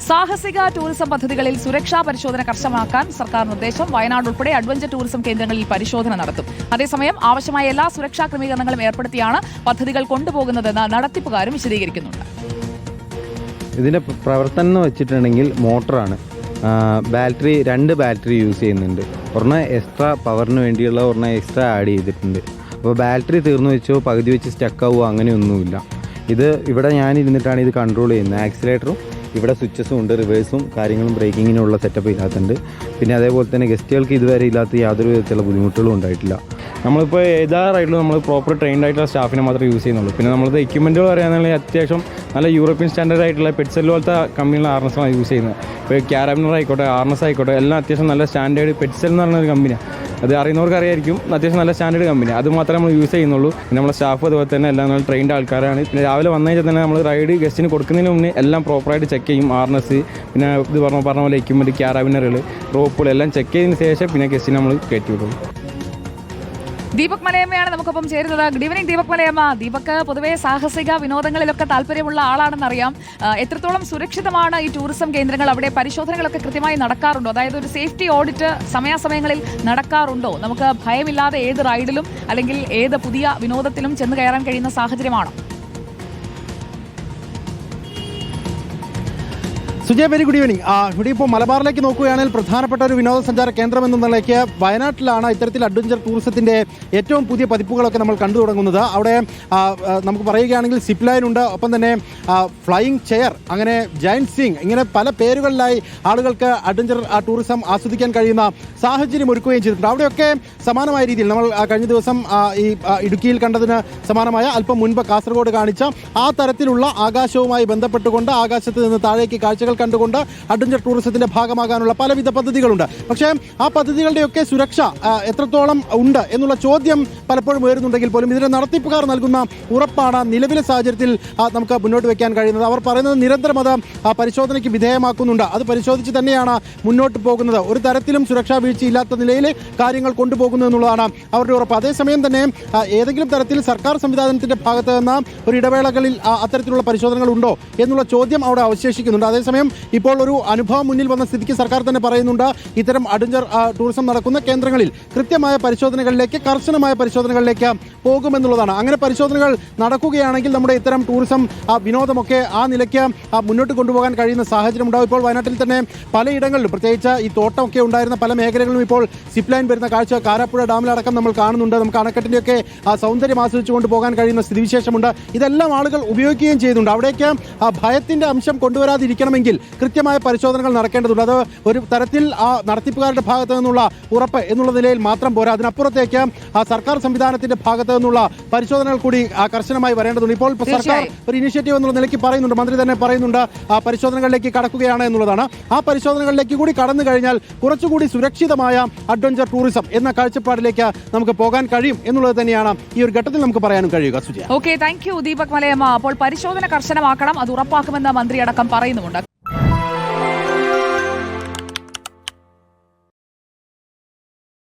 സാഹസിക ടൂറിസം പദ്ധതികളിൽ സുരക്ഷാ പരിശോധന കർശനമാക്കാൻ സർക്കാർ നിർദ്ദേശം. വയനാട് ഉൾപ്പെടെ അഡ്വഞ്ചർ ടൂറിസം കേന്ദ്രങ്ങളിൽ പരിശോധന നടത്തും. അതേസമയം ആവശ്യമായ എല്ലാ സുരക്ഷാ ക്രമീകരണങ്ങളും ഏർപ്പെടുത്തിയാണ് പദ്ധതികൾ കൊണ്ടുപോകുന്നതെന്ന് നടത്തിപ്പുകാരും വിശദീകരിക്കുന്നുണ്ട്. ഇതിന്റെ പ്രവർത്തനം എന്ന് വെച്ചിട്ടുണ്ടെങ്കിൽ മോട്ടറാണ്. രണ്ട് ബാറ്ററി യൂസ് ചെയ്യുന്നുണ്ട്. ഒരെണ്ണം എക്സ്ട്രാ പവറിന് വേണ്ടിയുള്ള ഒരെണ്ണം എക്സ്ട്രാ ആഡ് ചെയ്തിട്ടുണ്ട്. അപ്പോൾ ബാറ്ററി തീർന്നു വെച്ചോ പകുതി വെച്ച് സ്റ്റക്ക് ആവുമോ അങ്ങനെയൊന്നുമില്ല. ഇത് ഇവിടെ ഞാനിരുന്നിട്ടാണ് ഇത് കൺട്രോൾ ചെയ്യുന്നത്. ആക്സിലേറ്ററും ഇവിടെ സ്വിച്ചസും ഉണ്ട്, റിവേഴ്സും കാര്യങ്ങളും ബ്രേക്കിങ്ങിനുള്ള സെറ്റപ്പ് ഇല്ലാത്തുണ്ട്. പിന്നെ അതേപോലെ തന്നെ ഗസ്റ്റുകൾക്ക് ഇതുവരെ ഇല്ലാത്ത യാതൊരു വിധത്തിലുള്ള ബുദ്ധിമുട്ടുകളും ഉണ്ടായിട്ടില്ല. നമ്മളിപ്പോൾ ഏതാ റൈഡിലും നമ്മൾ പ്രോപ്പർ ട്രെയിൻഡ് ആയിട്ടുള്ള സ്റ്റാഫിനെ മാത്രമേ യൂസ് ചെയ്യുന്നുള്ളൂ. പിന്നെ നമ്മളത് എക്യുപ്മെൻറ്റുകൾ പറയുകയാണെങ്കിൽ അത്യാവശ്യം നല്ല യൂറോപ്യൻ സ്റ്റാൻഡേർഡ് ആയിട്ടുള്ള പെറ്റ്സെൽ പോലത്തെ കമ്പനിയുള്ള ആർനസാണ് യൂസ് ചെയ്യുന്നത്. ഇപ്പോൾ ക്യാരബിനർ ആയിക്കോട്ടെ, ആർനസ് ആയിക്കോട്ടെ, എല്ലാം അത്യാവശ്യം നല്ല സ്റ്റാൻഡേർഡ്. പെറ്റ്സെൽ എന്ന് പറഞ്ഞൊരു കമ്പനിയാണ്, അത് അറിയുന്നവർക്ക് അറിയായിരിക്കും. അത്യാവശ്യം നല്ല സ്റ്റാൻഡേർഡ് കമ്പനി, അത് മാത്രമേ നമ്മൾ യൂസ് ചെയ്യുന്നുള്ളൂ. പിന്നെ നമ്മുടെ സ്റ്റാഫ് അതുപോലെ തന്നെ എല്ലാം നല്ല ട്രെയിൻഡ് ആൾക്കാരാണ്. പിന്നെ രാവിലെ വന്നു കഴിഞ്ഞാൽ തന്നെ നമ്മൾ റൈഡ് ഗസ്റ്റിന് കൊടുക്കുന്നതിന് മുന്നേ എല്ലാം പ്രോപ്പറായിട്ട് ചെക്ക് ചെയ്യും. ആർനസ്, പിന്നെ ഇത് പറഞ്ഞ പോലെ എക്യുപ്മെൻറ്റ്, ക്യാരബിനറുകൾ, റോപ്പുകൾ എല്ലാം ചെക്ക് ചെയ്തതിന് ശേഷം പിന്നെ ഗസ്റ്റിന് നമ്മൾ കയറ്റി വിടും. ദീപക് മലയമ്മയാണ് നമുക്കൊപ്പം ചേരുന്നത്. Good evening Deepak Malayamma. ദീപക് പൊതുവെ സാഹസിക വിനോദങ്ങളിലൊക്കെ താല്പര്യമുള്ള ആളാണെന്നറിയാം. എത്രത്തോളം സുരക്ഷിതമാണ് ഈ ടൂറിസം കേന്ദ്രങ്ങൾ? അവിടെ പരിശോധനകളൊക്കെ കൃത്യമായി നടക്കാറുണ്ടോ? അതായത് ഒരു സേഫ്റ്റി ഓഡിറ്റ് സമയാസമയങ്ങളിൽ നടക്കാറുണ്ടോ? നമുക്ക് ഭയമില്ലാതെ ഏത് റൈഡിലും അല്ലെങ്കിൽ ഏത് പുതിയ വിനോദത്തിലും ചെന്ന് കയറാൻ കഴിയുന്ന സാഹചര്യമാണോ? Sujay, very good evening. ഇവിടെ ഇപ്പോൾ മലബാറിലേക്ക് നോക്കുകയാണെങ്കിൽ പ്രധാനപ്പെട്ട ഒരു വിനോദസഞ്ചാര കേന്ദ്രം എന്ന നിലയ്ക്ക് വയനാട്ടിലാണ് ഇത്തരത്തിൽ അഡ്വഞ്ചർ ടൂറിസത്തിൻ്റെ ഏറ്റവും പുതിയ പതിപ്പുകളൊക്കെ നമ്മൾ കണ്ടു തുടങ്ങുന്നത്. അവിടെ നമുക്ക് പറയുകയാണെങ്കിൽ സിപ്പ് ലൈൻ ഉണ്ട്, ഒപ്പം തന്നെ ഫ്ലൈയിങ് ചെയർ, അങ്ങനെ ജയന്റ് സ്വിംഗ്, ഇങ്ങനെ പല പേരുകളിലായി ആളുകൾക്ക് അഡ്വഞ്ചർ ടൂറിസം ആസ്വദിക്കാൻ കഴിയുന്ന സാഹചര്യം ഒരുക്കുകയും ചെയ്തിട്ടുണ്ട്. അവിടെയൊക്കെ സമാനമായ രീതിയിൽ നമ്മൾ കഴിഞ്ഞ ദിവസം ഈ ഇടുക്കിയിൽ കണ്ടതിന് സമാനമായ അല്പം മുൻപ് കാസർഗോഡ് കാണിച്ച ആ തരത്തിലുള്ള ആകാശവുമായി ബന്ധപ്പെട്ടുകൊണ്ട് ആകാശത്ത് നിന്ന് താഴേക്ക് കാഴ്ചകൾ കണ്ടുകൊണ്ട് അഡ്വഞ്ചർ ടൂറിസത്തിന്റെ ഭാഗമാകാനുള്ള പലവിധ പദ്ധതികളുണ്ട്. പക്ഷേ ആ പദ്ധതികളുടെയൊക്കെ സുരക്ഷ എത്രത്തോളം ഉണ്ട് എന്നുള്ള ചോദ്യം പലപ്പോഴും ഉയരുന്നുണ്ടെങ്കിൽ പോലും ഇതിന്റെ നടത്തിപ്പുകാർ നൽകുന്ന ഉറപ്പാണ് നിലവിലെ സാഹചര്യത്തിൽ നമുക്ക് മുന്നോട്ട് വയ്ക്കാൻ കഴിയുന്നത്. അവർ പറയുന്നത് നിരന്തരം അത് പരിശോധനയ്ക്ക് വിധേയമാക്കുന്നുണ്ട്. അത് പരിശോധിച്ച് തന്നെയാണ് മുന്നോട്ട് പോകുന്നത്. ഒരു തരത്തിലും സുരക്ഷാ വീഴ്ചയില്ലാത്ത നിലയിൽ കാര്യങ്ങൾ കൊണ്ടുപോകുന്നു എന്നുള്ളതാണ് അവരുടെ ഉറപ്പ്. അതേസമയം തന്നെ ഏതെങ്കിലും തരത്തിൽ സർക്കാർ സംവിധാനത്തിന്റെ ഭാഗത്ത് നിന്ന് ഒരു ഇടവേളകളിൽ അത്തരത്തിലുള്ള പരിശോധനകൾ ഉണ്ടോ എന്നുള്ള ചോദ്യം അവിടെ അവശേഷിക്കുന്നുണ്ട്. അതേസമയം ഇപ്പോൾ ഒരു അനുഭവം മുന്നിൽ വന്ന സ്ഥിതിക്ക് സർക്കാർ തന്നെ പറയുന്നുണ്ട് ഇത്തരം അഡ്വഞ്ചർ ടൂറിസം നടക്കുന്ന കേന്ദ്രങ്ങളിൽ കൃത്യമായ പരിശോധനകളിലേക്ക്, കർശനമായ പരിശോധനകളിലേക്ക് പോകുമെന്നുള്ളതാണ്. അങ്ങനെ പരിശോധനകൾ നടക്കുകയാണെങ്കിൽ നമ്മുടെ ഇത്തരം ടൂറിസം വിനോദമൊക്കെ ആ നിലയ്ക്ക് മുന്നോട്ട് കൊണ്ടുപോകാൻ കഴിയുന്ന സാഹചര്യം ഉണ്ടാവും. ഇപ്പോൾ വയനാട്ടിൽ തന്നെ പലയിടങ്ങളിലും, പ്രത്യേകിച്ച് ഈ തോട്ടമൊക്കെ ഉണ്ടായിരുന്ന പല മേഖലകളിലും ഇപ്പോൾ സിപ്പ് ലൈൻ വരുന്ന കാഴ്ച കാരാപ്പുഴ ഡാമിലടക്കം നമ്മൾ കാണുന്നുണ്ട്. നമുക്ക് അണക്കെട്ടിൻ്റെയൊക്കെ സൗന്ദര്യം ആസ്വദിച്ചുകൊണ്ട് പോകാൻ കഴിയുന്ന സ്ഥിതിവിശേഷമുണ്ട്. ഇതെല്ലാം ആളുകൾ ഉപയോഗിക്കുകയും ചെയ്യുന്നുണ്ട്. അവിടേക്ക് ഭയത്തിന്റെ അംശം കൊണ്ടുവരാതിരിക്കണമെങ്കിൽ കൃത്യമായ പരിശോധനകൾ നടക്കേണ്ടതുണ്ട്. അത് ഒരു തരത്തിൽ നടത്തിപ്പുകാരുടെ ഭാഗത്തു നിന്നുള്ള ഉറപ്പ് എന്നുള്ള നിലയിൽ മാത്രം പോരാ, അതിനപ്പുറത്തേക്ക് സർക്കാർ സംവിധാനത്തിന്റെ ഭാഗത്തു നിന്നുള്ള പരിശോധനകൾ കൂടി കർശനമായി വരേണ്ടതുണ്ട്. ഇപ്പോൾ സർക്കാർ ഒരു ഇനിഷ്യേറ്റീവ് എന്നുള്ള നിലയ്ക്ക് പറയുന്നുണ്ട്, മന്ത്രി തന്നെ പറയുന്നുണ്ട് പരിശോധനകളിലേക്ക് കടക്കുകയാണ് എന്നുള്ളതാണ്. ആ പരിശോധനകളിലേക്ക് കൂടി കടന്നു കഴിഞ്ഞാൽ കുറച്ചുകൂടി സുരക്ഷിതമായ അഡ്വഞ്ചർ ടൂറിസം എന്ന കാഴ്ചപ്പാടിലേക്ക് നമുക്ക് പോകാൻ കഴിയും എന്നുള്ളത് തന്നെയാണ് ഈ ഒരു ഘട്ടത്തിൽ നമുക്ക് പറയാനും കഴിയുക. Sujaya, okay, thank you Deepak Malayamma. അപ്പോൾ പരിശോധന കർശനമാക്കണം, അത് ഉറപ്പാക്കുമെന്ന് മന്ത്രി അടക്കം പറയുന്നുമുണ്ട്.